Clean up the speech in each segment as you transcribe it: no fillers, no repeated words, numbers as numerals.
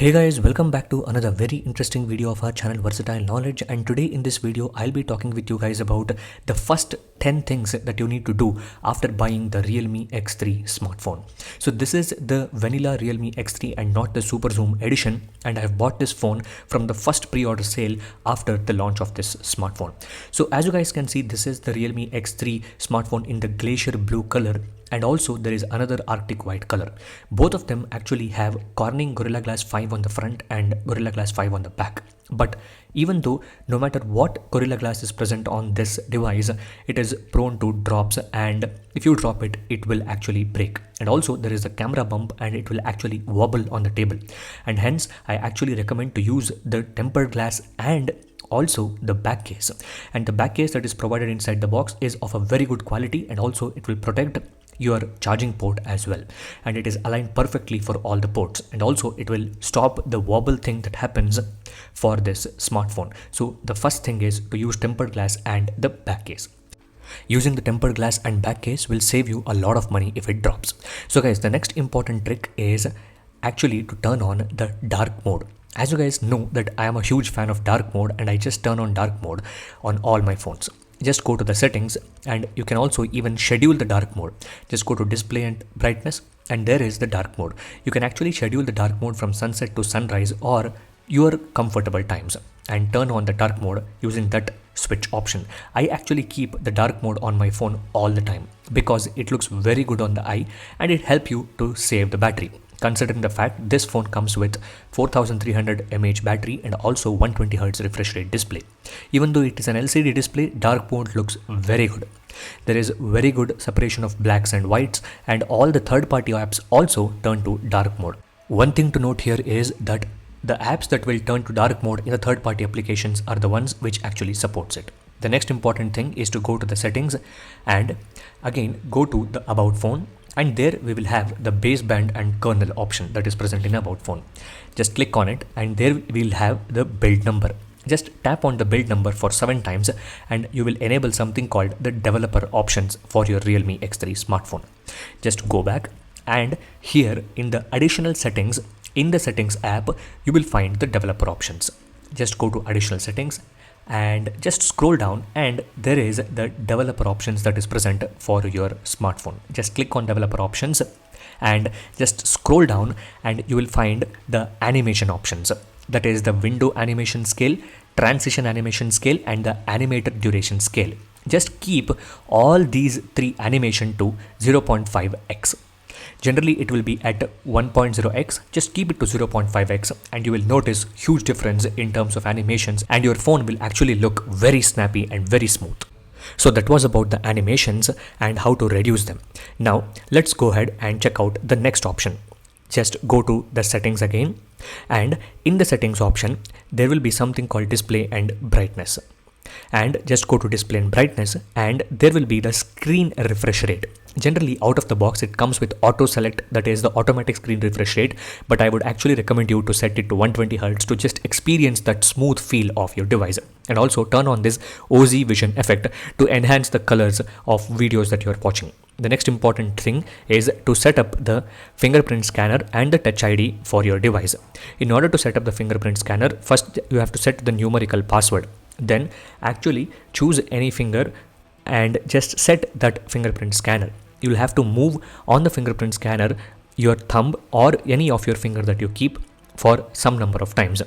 Hey guys, welcome back to another very interesting video of our channel Versatile Knowledge, and today in this video I'll be talking with you guys about the first 10 things that you need to do after buying the Realme X3 smartphone. So this is the vanilla Realme X3 and not the Super Zoom edition, and I've bought this phone from the first pre-order sale after the launch of this smartphone. So as you guys can see, this is the Realme X3 smartphone in the glacier blue color, and also there is another Arctic white color. Both of them actually have Corning Gorilla Glass 5 on the front and Gorilla Glass 5 on the back. But even though no matter what Gorilla Glass is present on this device, it is prone to drops, and if you drop it, it will actually break. And also there is a camera bump and it will actually wobble on the table. And hence I actually recommend to use the tempered glass and also the back case. And the back case that is provided inside the box is of a very good quality, and also it will protect your charging port as well, and it is aligned perfectly for all the ports, and also it will stop the wobble thing that happens for this smartphone. So the first thing is to use tempered glass and the back case. Using the tempered glass and back case will save you a lot of money if it drops. So guys, the next important trick is actually to turn on the dark mode. As you guys know that I am a huge fan of dark mode, and I just turn on dark mode on all my phones. Just go to the settings, and you can also even schedule the dark mode. Just go to display and brightness, and there is the dark mode. You can actually schedule the dark mode from sunset to sunrise or your comfortable times, and turn on the dark mode using that switch option. I actually keep the dark mode on my phone all the time because it looks very good on the eye, and it helps you to save the battery. Considering the fact this phone comes with 4300 mAh battery and also 120Hz refresh rate display. Even though it is an LCD display, dark mode looks very good. There is very good separation of blacks and whites, and all the third-party apps also turn to dark mode. One thing to note here is that the apps that will turn to dark mode in the third-party applications are the ones which actually supports it. The next important thing is to go to the settings and again go to the about phone, and there we will have the baseband and kernel option that is present in about phone. Just click on it, and there we will have the build number. Just tap on the build number for 7 times and you will enable something called the developer options for your Realme X3 smartphone. Just go back, and here in the additional settings, in the settings app, you will find the developer options. Just go to additional settings and just scroll down, and there is the developer options that is present for your smartphone. Just click on developer options and just scroll down, and you will find the animation options. That is the window animation scale, transition animation scale, and the animated duration scale. Just keep all these 3 animation to 0.5x. Generally it will be at 1.0x. Just keep it to 0.5x and you will notice huge difference in terms of animations, and your phone will actually look very snappy and very smooth. So that was about the animations and how to reduce them. Now let's go ahead and check out the next option. Just go to the settings again, and in the settings option there will be something called display and brightness. And just go to display and brightness, and there will be the screen refresh rate. Generally out of the box it comes with auto select, that is the automatic screen refresh rate, but I would actually recommend you to set it to 120Hz to just experience that smooth feel of your device, and also turn on this OZ vision effect to enhance the colors of videos that you are watching. The next important thing is to set up the fingerprint scanner and the touch ID for your device. In order to set up the fingerprint scanner, first you have to set the numerical password. Then actually choose any finger and just set that fingerprint scanner. You will have to move on the fingerprint scanner your thumb or any of your finger that you keep for some number of times.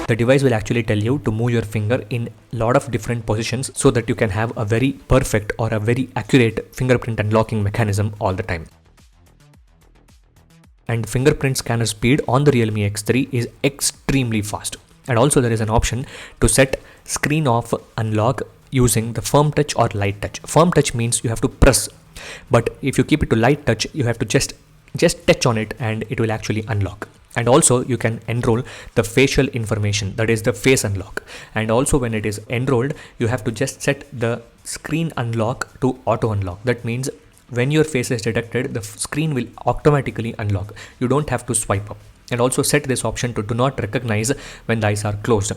The device will actually tell you to move your finger in a lot of different positions so that you can have a very perfect or a very accurate fingerprint unlocking mechanism all the time. And fingerprint scanner speed on the Realme X3 is extremely fast. And also there is an option to set screen off unlock using the firm touch or light touch. Firm touch means you have to press, but if you keep it to light touch, you have to just touch on it and it will actually unlock. And also you can enroll the facial information, that is the face unlock. And also when it is enrolled, you have to just set the screen unlock to auto unlock. That means when your face is detected, the screen will automatically unlock. You don't have to swipe up. and also set this option to do not recognize when the eyes are closed,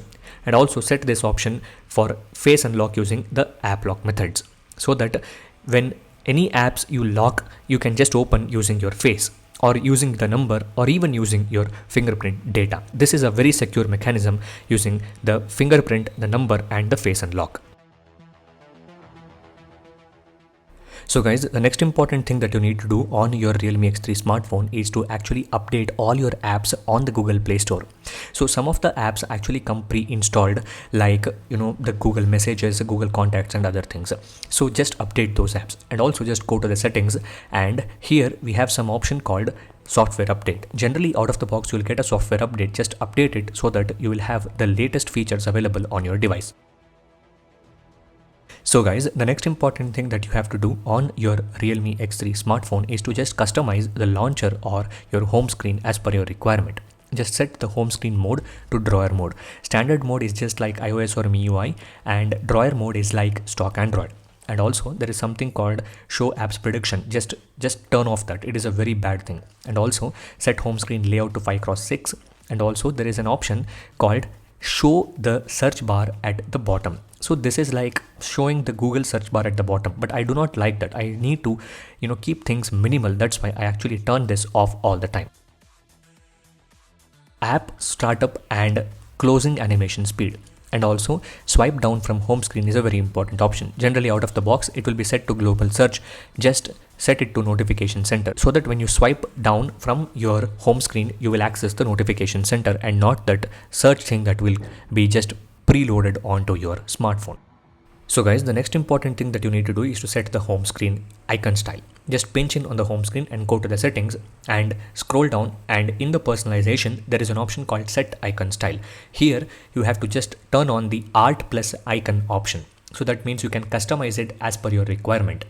and also set this option for face unlock using the app lock methods, so that when any apps you lock, you can just open using your face or using the number or even using your fingerprint data. This is a very secure mechanism using the fingerprint, the number and the face unlock. So guys, the next important thing that you need to do on your Realme X3 smartphone is to actually update all your apps on the Google Play Store. So some of the apps actually come pre-installed, like the Google Messages, Google Contacts and other things. So just update those apps, and also just go to the settings, and here we have some option called software update. Generally out of the box you will get a software update. Just update it so that you will have the latest features available on your device. So guys, the next important thing that you have to do on your Realme X3 smartphone is to just customize the launcher or your home screen as per your requirement. Just set the home screen mode to drawer mode. Standard mode is just like iOS or MIUI, and drawer mode is like stock Android. And also there is something called show apps prediction. Just turn off that. It is a very bad thing. And also set home screen layout to 5x6. And also there is an option called show the search bar at the bottom. So this is like showing the Google search bar at the bottom, but I do not like that. I need to keep things minimal. That's why I actually turn this off all the time. App startup and closing animation speed, and also swipe down from home screen is a very important option. Generally out of the box it will be set to global search. Just set it to notification center, so that when you swipe down from your home screen you will access the notification center and not that search thing that will be just preloaded onto your smartphone. So guys, the next important thing that you need to do is to set the home screen icon style. Just pinch in on the home screen and go to the settings and scroll down, and in the personalization there is an option called set icon style. Here you have to just turn on the art plus icon option. So that means you can customize it as per your requirement.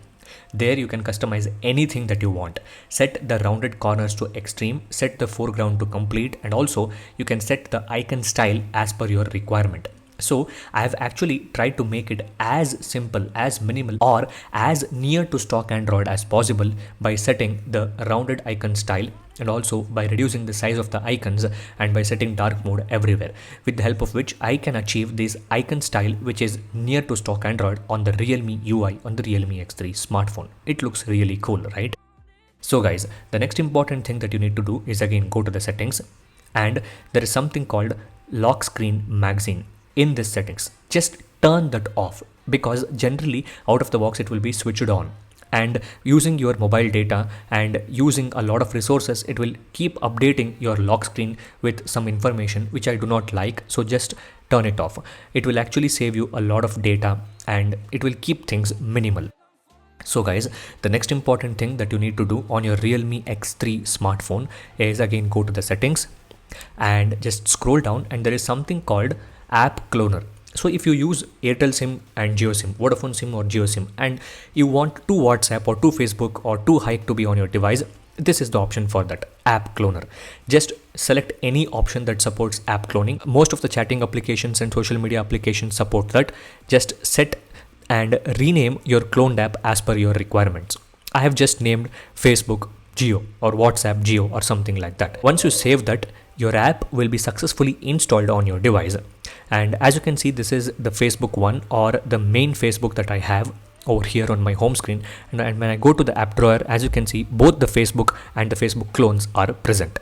There you can customize anything that you want. Set the rounded corners to extreme, set the foreground to complete, and also you can set the icon style as per your requirement. So I have actually tried to make it as simple, as minimal, or as near to stock Android as possible by setting the rounded icon style, and also by reducing the size of the icons and by setting dark mode everywhere, with the help of which I can achieve this icon style which is near to stock Android on the Realme UI on the Realme X3 smartphone. It looks really cool, right? So guys, the next important thing that you need to do is again go to the settings, and there is something called lock screen magazine. In this settings, just turn that off, because generally out of the box it will be switched on, and using your mobile data and using a lot of resources, it will keep updating your lock screen with some information which I do not like. So just turn it off. It will actually save you a lot of data and it will keep things minimal. So guys, the next important thing that you need to do on your Realme X3 smartphone is again go to the settings and just scroll down, and there is something called app cloner. So if you use Airtel SIM and Jio SIM, Vodafone SIM or Jio SIM, and you want two WhatsApp or two Facebook or two Hike to be on your device, this is the option for that, app cloner. Just select any option that supports app cloning. Most of the chatting applications and social media applications support that. Just set and rename your cloned app as per your requirements. I have just named Facebook Jio or WhatsApp Jio or something like that. Once you save that, your app will be successfully installed on your device. And as you can see, this is the Facebook one, or the main Facebook that I have over here on my home screen. And when I go to the app drawer, as you can see, both the Facebook and the Facebook clones are present.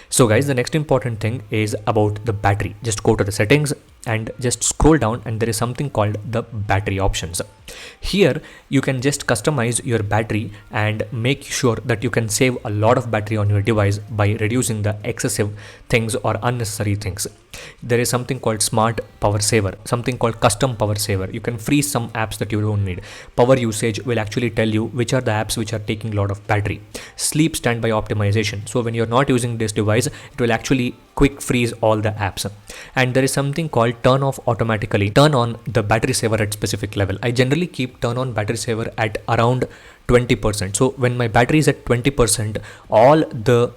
So guys, the next important thing is about the battery. Just go to the settings and just scroll down, and there is something called the battery options. Here you can just customize your battery and make sure that you can save a lot of battery on your device by reducing the excessive things or unnecessary things. There is something called smart power saver, something called custom power saver. You can freeze some apps that you don't need. Power usage will actually tell you which are the apps which are taking a lot of battery. Sleep standby optimization. So when you're not using this device, it will actually quick freeze all the apps. And there is something called turn off automatically. Turn on the battery saver at specific level. I generally keep turn on battery saver at around 20%. So when my battery is at 20%, all the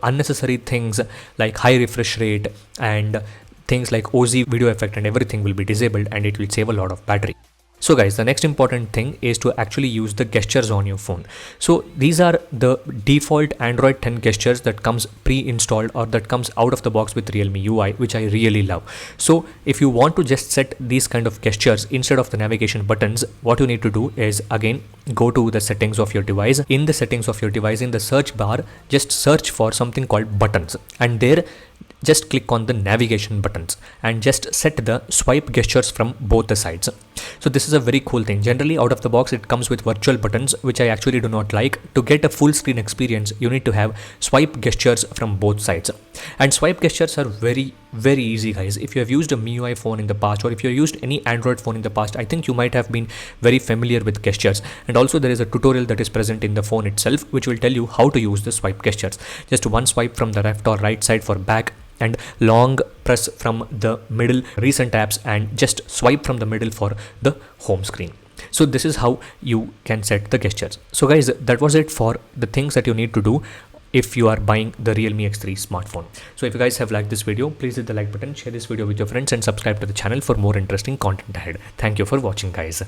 unnecessary things like high refresh rate and things like OZ video effect and everything will be disabled, and it will save a lot of battery. So guys, the next important thing is to actually use the gestures on your phone. So these are the default Android 10 gestures that comes pre-installed or that comes out of the box with Realme UI, which I really love. So if you want to just set these kind of gestures instead of the navigation buttons, what you need to do is again go to the settings of your device. In the settings of your device, in the search bar, just search for something called buttons, and there just click on the navigation buttons and just set the swipe gestures from both the sides. So this is a very cool thing. Generally out of the box it comes with virtual buttons, which I actually do not like. To get a full screen experience, you need to have swipe gestures from both sides, and swipe gestures are very easy, guys. If you have used a MIUI phone in the past, or if you have used any Android phone in the past, I think you might have been very familiar with gestures. And also there is a tutorial that is present in the phone itself which will tell you how to use the swipe gestures. Just one swipe from the left or right side for back, and long press from the middle recent apps, and just swipe from the middle for the home screen. So this is how you can set the gestures. So guys, that was it for the things that you need to do if you are buying the Realme X3 smartphone. So if you guys have liked this video, please hit the like button, share this video with your friends, and subscribe to the channel for more interesting content ahead. Thank you for watching, guys.